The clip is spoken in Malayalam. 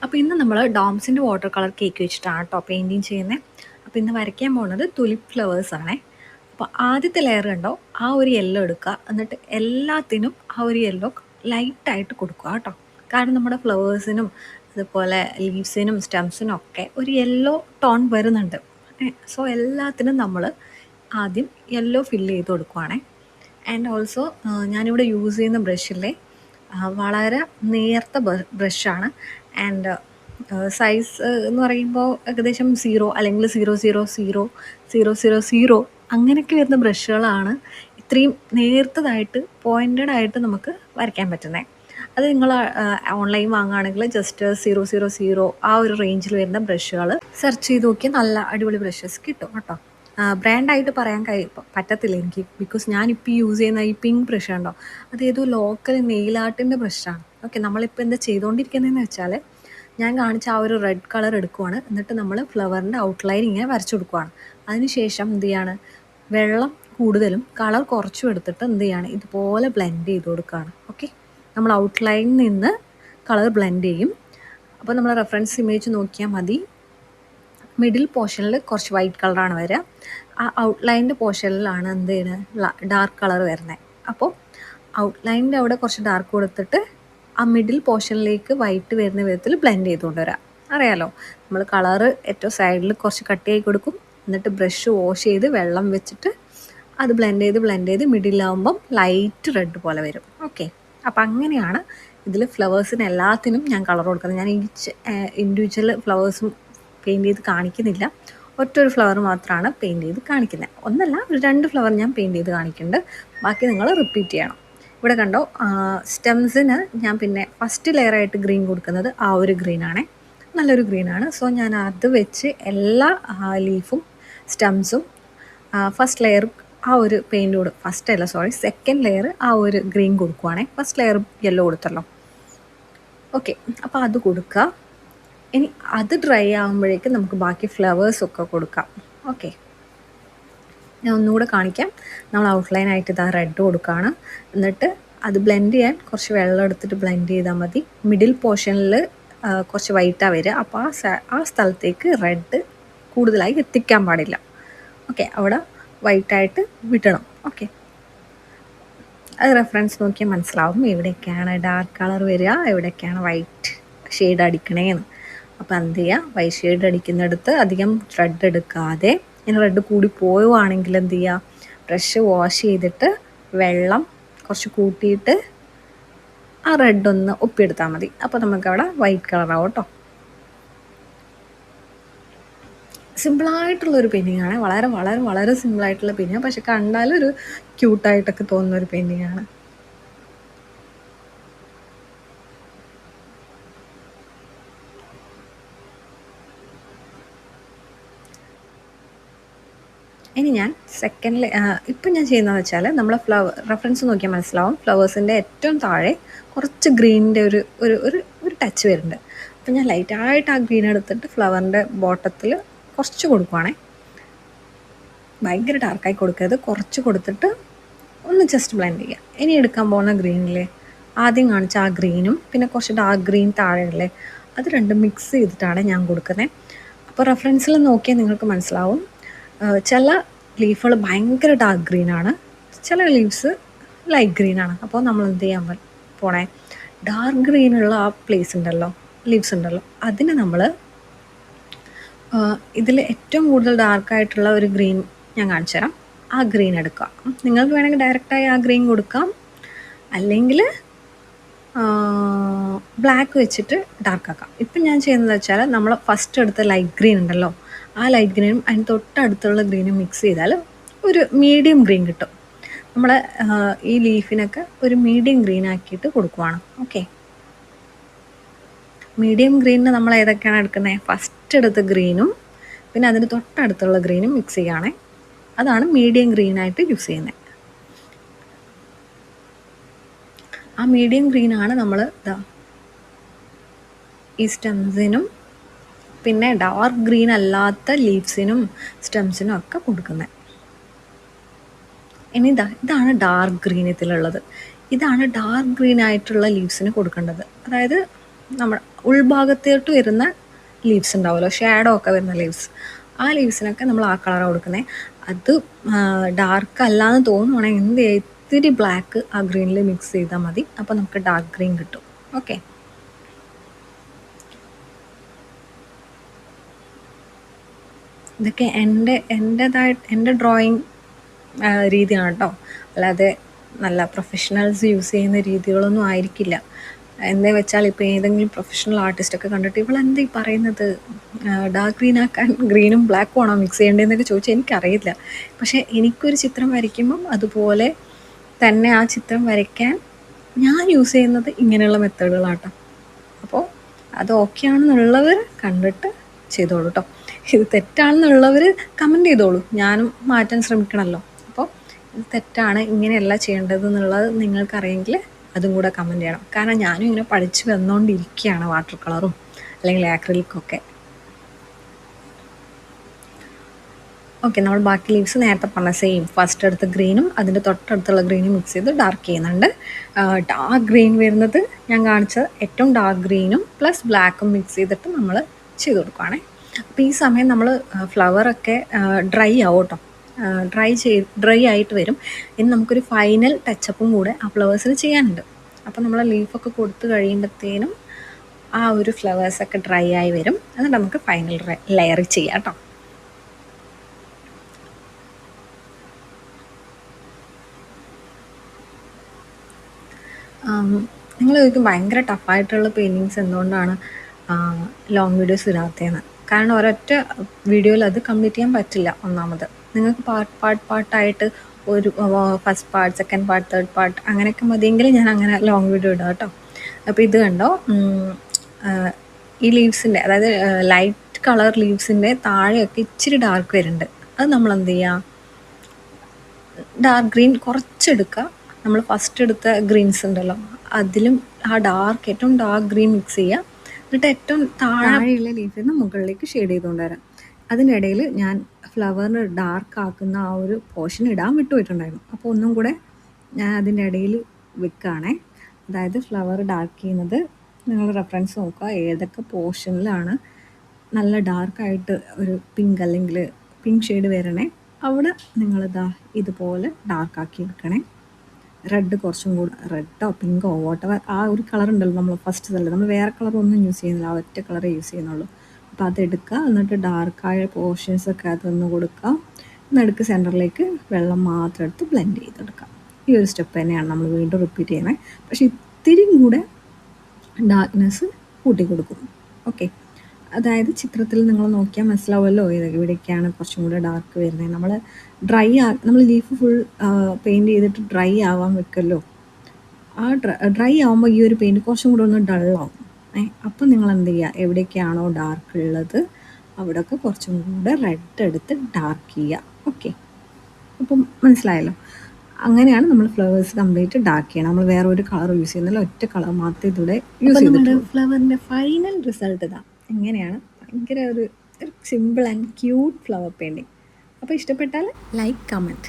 അപ്പോൾ ഇന്ന് നമ്മൾ ഡോംസിൻ്റെ വാട്ടർ കളർ കേക്ക് വെച്ചിട്ടാണ് കേട്ടോ പെയിൻറ്റിങ് ചെയ്യുന്നത്. അപ്പോൾ ഇന്ന് വരയ്ക്കാൻ പോകുന്നത് തുലിപ്പ് ഫ്ലവേഴ്സ് ആണേ. അപ്പോൾ ആദ്യത്തെ ലെയർ കണ്ടോ, ആ ഒരു യെല്ലോ എടുക്കുക, എന്നിട്ട് എല്ലാത്തിനും ആ ഒരു യെല്ലോ ലൈറ്റായിട്ട് കൊടുക്കുക കേട്ടോ. കാരണം നമ്മുടെ ഫ്ലവേഴ്സിനും അതുപോലെ ലീവ്സിനും സ്റ്റെംസിനും ഒക്കെ ഒരു യെല്ലോ ടോൺ വരുന്നുണ്ട്. സോ എല്ലാത്തിനും നമ്മൾ ആദ്യം യെല്ലോ ഫില്ല് ചെയ്ത് കൊടുക്കുവാണേ. ആൻഡ് ഓൾസോ ഞാനിവിടെ യൂസ് ചെയ്യുന്ന ബ്രഷിലെ വളരെ നേർത്ത ബ്രഷാണ്. ആൻഡ് സൈസ് എന്ന് പറയുമ്പോൾ ഏകദേശം 0 അല്ലെങ്കിൽ 0000000 അങ്ങനെയൊക്കെ വരുന്ന ബ്രഷുകളാണ് ഇത്രയും നേർത്തതായിട്ട് പോയിൻറ്റഡായിട്ട് നമുക്ക് വരയ്ക്കാൻ പറ്റുന്നത്. അത് നിങ്ങൾ ഓൺലൈൻ വാങ്ങുകയാണെങ്കിൽ ജസ്റ്റ് 000 ആ ഒരു റേഞ്ചിൽ വരുന്ന ബ്രഷുകൾ സെർച്ച് ചെയ്ത് നോക്കിയാൽ നല്ല അടിപൊളി ബ്രഷസ് കിട്ടും കേട്ടോ. ബ്രാൻഡായിട്ട് പറയാൻ പറ്റത്തില്ല എനിക്ക്, ബിക്കോസ് ഞാനിപ്പോൾ യൂസ് ചെയ്യുന്ന ഈ പിങ്ക് ബ്രഷ് ഉണ്ടോ, അതേതോ ലോക്കൽ നെയിൽ ആർട്ടിൻ്റെ ബ്രഷാണ്. ഓക്കെ, നമ്മളിപ്പോൾ എന്താ ചെയ്തുകൊണ്ടിരിക്കുന്നതെന്ന് വെച്ചാൽ ഞാൻ കാണിച്ച ആ ഒരു റെഡ് കളർ എടുക്കുവാണ്, എന്നിട്ട് നമ്മൾ ഫ്ലവറിൻ്റെ ഔട്ട്ലൈൻ ഇങ്ങനെ വരച്ചു കൊടുക്കുവാണ്. അതിനുശേഷം എന്ത് ചെയ്യാണ്, വെള്ളം കൂടുതലും കളർ കുറച്ചും എടുത്തിട്ട് എന്ത് ചെയ്യാണ്, ഇതുപോലെ ബ്ലെൻഡ് ചെയ്ത് കൊടുക്കുകയാണ്. ഓക്കെ, നമ്മൾ ഔട്ട്ലൈനിൽ നിന്ന് കളർ ബ്ലെൻഡ് ചെയ്യും. അപ്പോൾ നമ്മൾ റെഫറൻസ് ഇമേജ് നോക്കിയാൽ മതി. മിഡിൽ പോർഷനിൽ കുറച്ച് വൈറ്റ് കളറാണ് വരിക, ആ ഔട്ട്ലൈൻ്റെ പോർഷനിലാണ് എന്ത് ചെയ്യുന്നത്, ഡാർക്ക് കളർ വരുന്നത്. അപ്പോൾ ഔട്ട്ലൈനിൻ്റെ അവിടെ കുറച്ച് ഡാർക്ക് കൊടുത്തിട്ട് ആ മിഡിൽ പോർഷനിലേക്ക് വൈറ്റ് വരുന്ന വിധത്തിൽ ബ്ലെൻഡ് ചെയ്തുകൊണ്ട് വരാം. അറിയാലോ, നമ്മൾ കളറ് ഏറ്റവും സൈഡിൽ കുറച്ച് കട്ടിയായി കൊടുക്കും, എന്നിട്ട് ബ്രഷ് വാഷ് ചെയ്ത് വെള്ളം വെച്ചിട്ട് അത് ബ്ലെൻഡ് ചെയ്ത് മിഡിലാവുമ്പം ലൈറ്റ് റെഡ് പോലെ വരും. ഓക്കെ, അപ്പം അങ്ങനെയാണ് ഇതിൽ ഫ്ലവേഴ്സിന് എല്ലാത്തിനും ഞാൻ കളർ കൊടുക്കുന്നത്. ഞാൻ ഈച്ച് ഇൻഡിവിജ്വൽ ഫ്ലവേഴ്സും പെയിൻറ്റ് ചെയ്ത് കാണിക്കുന്നില്ല, ഒറ്റൊരു ഫ്ലവർ മാത്രമാണ് പെയിൻറ്റ് ചെയ്ത് കാണിക്കുന്നത്. ഒന്നല്ല, ഒരു 2 ഫ്ലവർ ഞാൻ പെയിൻറ്റ് ചെയ്ത് കാണിക്കുന്നുണ്ട്, ബാക്കി നിങ്ങൾ റിപ്പീറ്റ് ചെയ്യണം. ഇവിടെ കണ്ടോ, സ്റ്റെംസിന് ഞാൻ പിന്നെ ഫസ്റ്റ് ലെയറായിട്ട് ഗ്രീൻ കൊടുക്കുന്നത് ആ ഒരു ഗ്രീനാണേ, നല്ലൊരു ഗ്രീനാണ്. സോ ഞാൻ അത് വെച്ച് എല്ലാ ലീഫും സ്റ്റെംസും ഫസ്റ്റ് ലെയർ ആ ഒരു സെക്കൻഡ് ലെയർ ആ ഒരു ഗ്രീൻ കൊടുക്കുവാണേ. ഫസ്റ്റ് ലെയർ യെല്ലോ കൊടുത്തല്ലോ. ഓക്കെ, അപ്പോൾ അത് കൊടുക്കുക. ഇനി അത് ഡ്രൈ ആകുമ്പോഴേക്കും നമുക്ക് ബാക്കി ഫ്ലവേഴ്സൊക്കെ കൊടുക്കാം. ഓക്കെ, ഞാൻ ഒന്നുകൂടെ കാണിക്കാം. നമ്മൾ ഔട്ട്ലൈനായിട്ട് ഇതാ റെഡ് കൊടുക്കുകയാണ്, എന്നിട്ട് അത് ബ്ലെൻഡ് ചെയ്യാൻ കുറച്ച് വെള്ളം എടുത്തിട്ട് ബ്ലെൻഡ് ചെയ്താൽ മതി. മിഡിൽ പോർഷനിൽ കുറച്ച് വൈറ്റാണ് വരിക, അപ്പോൾ ആ സ്ഥലത്തേക്ക് റെഡ് കൂടുതലായി എത്തിക്കാൻ പാടില്ല. ഓക്കെ, അവിടെ വൈറ്റായിട്ട് വിടണം. ഓക്കെ, അത് റെഫറൻസ് നോക്കിയാൽ മനസ്സിലാവും എവിടെയൊക്കെയാണ് ഡാർക്ക് കളർ വരിക, എവിടെയൊക്കെയാണ് വൈറ്റ് ഷെയ്ഡ് അടിക്കണേന്ന്. അപ്പോൾ എന്ത് ചെയ്യുക, വൈറ്റ് ഷെയ്ഡ് അടിക്കുന്നിടത്ത് അധികം റെഡ് എടുക്കാതെ, ഇനി റെഡ് കൂടി പോവുകയാണെങ്കിൽ എന്ത് ചെയ്യുക, ബ്രഷ് വാഷ് ചെയ്തിട്ട് വെള്ളം കുറച്ച് കൂട്ടിയിട്ട് ആ റെഡ് ഒന്ന് ഒപ്പിയെടുത്താൽ മതി. അപ്പോൾ നമുക്കവിടെ വൈറ്റ് കളറാവും കേട്ടോ. സിമ്പിളായിട്ടുള്ളൊരു പെയിൻറ്റിങ്ങാണ്, വളരെ വളരെ വളരെ സിമ്പിളായിട്ടുള്ള പെയിൻറ്റിങ്ങാണ്, പക്ഷെ കണ്ടാലൊരു ക്യൂട്ടായിട്ടൊക്കെ തോന്നുന്നൊരു പെയിൻറ്റിങ്ങാണ്. ഇനി ഞാൻ സെക്കൻഡിൽ ഇപ്പം ഞാൻ ചെയ്യുന്നതെന്ന് വെച്ചാൽ, നമ്മൾ റെഫറൻസ് നോക്കിയാൽ മനസ്സിലാവും, ഫ്ലവേഴ്സിൻ്റെ ഏറ്റവും താഴെ കുറച്ച് ഗ്രീനിൻ്റെ ഒരു ഒരു ഒരു ഒരു ടച്ച് വരുന്നുണ്ട്. അപ്പം ഞാൻ ലൈറ്റായിട്ട് ആ ഗ്രീൻ എടുത്തിട്ട് ഫ്ലവറിൻ്റെ ബോട്ടത്തിൽ കുറച്ച് കൊടുക്കുവാണേ. ഭയങ്കര ഡാർക്കായി കൊടുക്കരുത്, കുറച്ച് കൊടുത്തിട്ട് ഒന്ന് ജസ്റ്റ് ബ്ലെൻഡ് ചെയ്യുക. ഇനി എടുക്കാൻ പോകുന്ന ഗ്രീനിലെ ആദ്യം കാണിച്ച ആ ഗ്രീനും പിന്നെ കുറച്ച് ഡാർക്ക് ഗ്രീൻ താഴെയുള്ളേ, അത് രണ്ടും മിക്സ് ചെയ്തിട്ടാണ് ഞാൻ കൊടുക്കുന്നത്. അപ്പോൾ റെഫറൻസിൽ നോക്കിയാൽ നിങ്ങൾക്ക് മനസ്സിലാവും, ചില ലീഫുകൾ ഭയങ്കര ഡാർക്ക് ഗ്രീനാണ്, ചില ലീവ്സ് ലൈറ്റ് ഗ്രീനാണ്. അപ്പോൾ നമ്മൾ എന്ത് ചെയ്യാൻ പോണേ, ഡാർക്ക് ഗ്രീനുള്ള ആ പ്ലേസ് ഉണ്ടല്ലോ, ലീവ്സ് ഉണ്ടല്ലോ, അതിന് നമ്മൾ ഇതിൽ ഏറ്റവും കൂടുതൽ ഡാർക്കായിട്ടുള്ള ഒരു ഗ്രീൻ ഞാൻ കാണിച്ചു തരാം, ആ ഗ്രീൻ എടുക്കുക. നിങ്ങൾക്ക് വേണമെങ്കിൽ ഡയറക്റ്റായി ആ ഗ്രീൻ കൊടുക്കാം, അല്ലെങ്കിൽ ബ്ലാക്ക് വെച്ചിട്ട് ഡാർക്കാക്കാം. ഇപ്പം ഞാൻ ചെയ്യുന്നത് വെച്ചാൽ, നമ്മൾ ഫസ്റ്റ് എടുത്ത ലൈറ്റ് ഗ്രീൻ ഉണ്ടല്ലോ, ആ ലൈറ്റ് ഗ്രീനും അതിന് തൊട്ടടുത്തുള്ള ഗ്രീനും മിക്സ് ചെയ്താൽ ഒരു മീഡിയം ഗ്രീൻ കിട്ടും. നമ്മളെ ഈ ലീഫിനൊക്കെ ഒരു മീഡിയം ഗ്രീൻ ആക്കിയിട്ട് കൊടുക്കുവാണ്. ഓക്കെ, മീഡിയം ഗ്രീനിന് നമ്മൾ ഏതൊക്കെയാണ് എടുക്കുന്നത്, ഫസ്റ്റ് എടുത്ത ഗ്രീനും പിന്നെ അതിന് തൊട്ടടുത്തുള്ള ഗ്രീനും മിക്സ് ചെയ്യുകയാണേ, അതാണ് മീഡിയം ഗ്രീനായിട്ട് യൂസ് ചെയ്യുന്നത്. ആ മീഡിയം ഗ്രീനാണ് നമ്മൾ ഈ സ്റ്റെംസിനും പിന്നെ ഡാർക്ക് ഗ്രീൻ അല്ലാത്ത ലീവ്സിനും സ്റ്റെംസിനും ഒക്കെ കൊടുക്കുന്നത്. ഇനി ഇതാണ് ഡാർക്ക് ഗ്രീൻ ഇതിലുള്ളത്, ഇതാണ് ഡാർക്ക് ഗ്രീൻ ആയിട്ടുള്ള ലീവ്സിന് കൊടുക്കേണ്ടത്. അതായത് നമ്മുടെ ഉൾഭാഗത്തോട്ട് വരുന്ന ലീവ്സ് ഉണ്ടാവുമല്ലോ, ഷാഡോ ഒക്കെ വരുന്ന ലീവ്സ്, ആ ലീവ്സിനൊക്കെ നമ്മൾ ആ കളറാണ് കൊടുക്കുന്നത്. അത് ഡാർക്ക് അല്ലാന്ന് തോന്നുവാണെങ്കിൽ എന്ത് ചെയ്യുക, ഇത്തിരി ബ്ലാക്ക് ആ ഗ്രീനിൽ മിക്സ് ചെയ്താൽ മതി. അപ്പോൾ നമുക്ക് ഡാർക്ക് ഗ്രീൻ കിട്ടും. ഓക്കെ, ഇതൊക്കെ എൻ്റെ ഡ്രോയിങ് രീതിയാണ് കേട്ടോ, അല്ലാതെ നല്ല പ്രൊഫഷണൽസ് യൂസ് ചെയ്യുന്ന രീതികളൊന്നും ആയിരിക്കില്ല. എന്താ വെച്ചാൽ ഇപ്പോൾ ഏതെങ്കിലും പ്രൊഫഷണൽ ആർട്ടിസ്റ്റൊക്കെ കണ്ടിട്ട് ഇവളെന്താ ഈ പറയുന്നത്, ഡാർക്ക് ഗ്രീൻ ആക്കാൻ ഗ്രീനും ബ്ലാക്കും ആണോ മിക്സ് ചെയ്യേണ്ടതെന്നൊക്കെ ചോദിച്ചാൽ എനിക്കറിയില്ല. പക്ഷേ എനിക്കൊരു ചിത്രം വരയ്ക്കുമ്പം അതുപോലെ തന്നെ ആ ചിത്രം വരയ്ക്കാൻ ഞാൻ യൂസ് ചെയ്യുന്നത് ഇങ്ങനെയുള്ള മെത്തേഡുകളാട്ടോ. അപ്പോൾ അത് ഓക്കെ ആണെന്നുള്ളവർ കണ്ടിട്ട് ചെയ്തോളൂ കേട്ടോ. ഇത് തെറ്റാണെന്നുള്ളവർ കമൻറ്റ് ചെയ്തോളൂ, ഞാനും മാറ്റാൻ ശ്രമിക്കണമല്ലോ. അപ്പോൾ ഇത് തെറ്റാണ്, ഇങ്ങനെയല്ല ചെയ്യേണ്ടത് എന്നുള്ളത് നിങ്ങൾക്കറിയെങ്കിൽ അതും കൂടെ കമൻറ്റ് ചെയ്യണം. കാരണം ഞാനും ഇങ്ങനെ പഠിച്ച് വന്നുകൊണ്ടിരിക്കുകയാണ് വാട്ടർ കളറും അല്ലെങ്കിൽ ആക്രിലിക്കൊക്കെ. ഓക്കെ, നമ്മൾ ബാക്കി ലീവ്സ് നേരത്തെ പറഞ്ഞ സെയിം ഫസ്റ്റ് എടുത്ത ഗ്രീനും അതിൻ്റെ തൊട്ടടുത്തുള്ള ഗ്രീനും മിക്സ് ചെയ്ത് ഡാർക്ക് ചെയ്യുന്നുണ്ട്. ഡാർക്ക് ഗ്രീൻ വരുന്നത് ഞാൻ കാണിച്ചത് ഏറ്റവും ഡാർക്ക് ഗ്രീനും പ്ലസ് ബ്ലാക്കും മിക്സ് ചെയ്തിട്ട് നമ്മൾ ചെയ്ത് കൊടുക്കുകയാണേ. അപ്പോൾ ഈ സമയം നമ്മൾ ഫ്ലവറൊക്കെ ഡ്രൈ ആവും കേട്ടോ, ഡ്രൈ ആയിട്ട് വരും. ഇനി നമുക്കൊരു ഫൈനൽ ടച്ചപ്പും കൂടെ ആ ഫ്ലവേഴ്സിന് ചെയ്യാനുണ്ട്. അപ്പോൾ നമ്മൾ ലീഫൊക്കെ കൊടുത്ത് കഴിയുമ്പോഴത്തേനും ആ ഒരു ഫ്ലവേഴ്സൊക്കെ ഡ്രൈ ആയി വരും. എന്നിട്ട് നമുക്ക് ഫൈനൽ ലെയർ ചെയ്യാം കേട്ടോ. നിങ്ങൾ ചോദിക്കും ഭയങ്കര ടഫായിട്ടുള്ള പെയിൻറ്റിങ്സ് എന്തുകൊണ്ടാണ് ലോങ് വീഡിയോസ് ഇടാത്തതെന്ന്. കാരണം ഒരൊറ്റ വീഡിയോയിൽ അത് കംപ്ലീറ്റ് ചെയ്യാൻ പറ്റില്ല. ഒന്നാമത് നിങ്ങൾക്ക് പാർട്ടായിട്ട് ഒരു first part, second part, third part അങ്ങനെയൊക്കെ മതിയെങ്കിൽ ഞാൻ അങ്ങനെ ലോങ് വീഡിയോ ഇടാം കേട്ടോ. അപ്പോൾ ഇത് കണ്ടോ, ഈ ലീവ്സിൻ്റെ, അതായത് ലൈറ്റ് കളർ ലീവ്സിൻ്റെ താഴെയൊക്കെ ഇച്ചിരി ഡാർക്ക് വരുന്നുണ്ട്. അത് നമ്മൾ എന്ത് ചെയ്യുക, ഡാർക്ക് ഗ്രീൻ കുറച്ചെടുക്കുക. നമ്മൾ ഫസ്റ്റ് എടുത്ത ഗ്രീൻസ് ഉണ്ടല്ലോ അതിലും ആ ഡാർക്ക്, ഏറ്റവും ഡാർക്ക് ഗ്രീൻ മിക്സ് ചെയ്യുക. എന്നിട്ട് ഏറ്റവും താഴെയുള്ള ലീഫിൽ നിന്ന് മുകളിലേക്ക് ഷെയ്ഡ് ചെയ്തുകൊണ്ട് വരാം. അതിനിടയിൽ ഞാൻ ഫ്ലവറിന് ഡാർക്ക് ആക്കുന്ന ആ ഒരു പോർഷൻ ഇടാൻ വിട്ടുപോയിട്ടുണ്ടായിരുന്നു. അപ്പോൾ ഒന്നും കൂടെ ഞാൻ അതിൻ്റെ ഇടയിൽ വെക്കുകയാണേ. അതായത് ഫ്ലവർ ഡാർക്ക് ചെയ്യുന്നത് നിങ്ങൾ റെഫറൻസ് നോക്കുക, ഏതൊക്കെ പോർഷനിലാണ് നല്ല ഡാർക്കായിട്ട് ഒരു പിങ്ക് അല്ലെങ്കിൽ പിങ്ക് ഷെയ്ഡ് വരണേ അവിടെ നിങ്ങളിതാ ഇതുപോലെ ഡാർക്കാക്കി എടുക്കണേ. റെഡ് കുറച്ചും കൂടെ, റെഡോ പിങ്കോ വോട്ടവർ ആ ഒരു കളർ ഉണ്ടല്ലോ നമ്മൾ ഫസ്റ്റ് തന്നെ, നമ്മൾ വേറെ കളറൊന്നും യൂസ് ചെയ്യുന്നില്ല, ആ ഒറ്റ കളറേ യൂസ് ചെയ്യുന്നുള്ളൂ. അപ്പോൾ അതെടുക്കുക, എന്നിട്ട് ഡാർക്കായ പോർഷൻസൊക്കെ അതൊന്ന് കൊടുക്കുക. നടുക്ക് സെൻറ്ററിലേക്ക് വെള്ളം മാത്രം എടുത്ത് ബ്ലെൻഡ് ചെയ്തെടുക്കുക. ഈ ഒരു സ്റ്റെപ്പ് തന്നെയാണ് നമ്മൾ വീണ്ടും റിപ്പീറ്റ് ചെയ്യുന്നത്. പക്ഷേ ഇത്തിരിയും കൂടെ ഡാർക്ക്നെസ് കൂട്ടി കൊടുക്കും. ഓക്കെ, അതായത് ചിത്രത്തിൽ നിങ്ങൾ നോക്കിയാൽ മനസ്സിലാവുമല്ലോ ഇവിടേക്കാണ് കുറച്ചും കൂടെ ഡാർക്ക് വരുന്നത്. നമ്മൾ ലീഫ് ഫുൾ പെയിൻറ്റ് ചെയ്തിട്ട് ഡ്രൈ ആവാൻ വെക്കുമല്ലോ, ആ ഡ്രൈ ആകുമ്പോൾ ഈ ഒരു പെയിൻറ്റ് കുറച്ചും കൂടെ ഒന്ന് ഡള്ളാവും. അപ്പം നിങ്ങൾ എന്ത് ചെയ്യുക, എവിടേക്കാണോ ഡാർക്ക് ഉള്ളത് അവിടെയൊക്കെ കുറച്ചും കൂടെ റെഡ് എടുത്ത് ഡാർക്ക് ചെയ്യുക. ഓക്കെ, അപ്പം മനസ്സിലായല്ലോ. അങ്ങനെയാണ് നമ്മൾ ഫ്ലവേഴ്സ് കംപ്ലീറ്റ് ഡാർക്ക് ചെയ്യണം. നമ്മൾ വേറെ ഒരു കളർ യൂസ് ചെയ്യുന്നില്ല, ഒറ്റ കളർ മാത്രമേ ഇതിലൂടെ യൂസ് ചെയ്തിട്ടുള്ളൂ. ഫ്ലവറിൻ്റെ ഫൈനൽ റിസൾട്ട് ഇതാ എങ്ങനെയാണ്. ഭയങ്കര ഒരു simple and cute flower painting. അപ്പോൾ ഇഷ്ടപ്പെട്ടാൽ ലൈക്ക്, കമൻറ്റ്.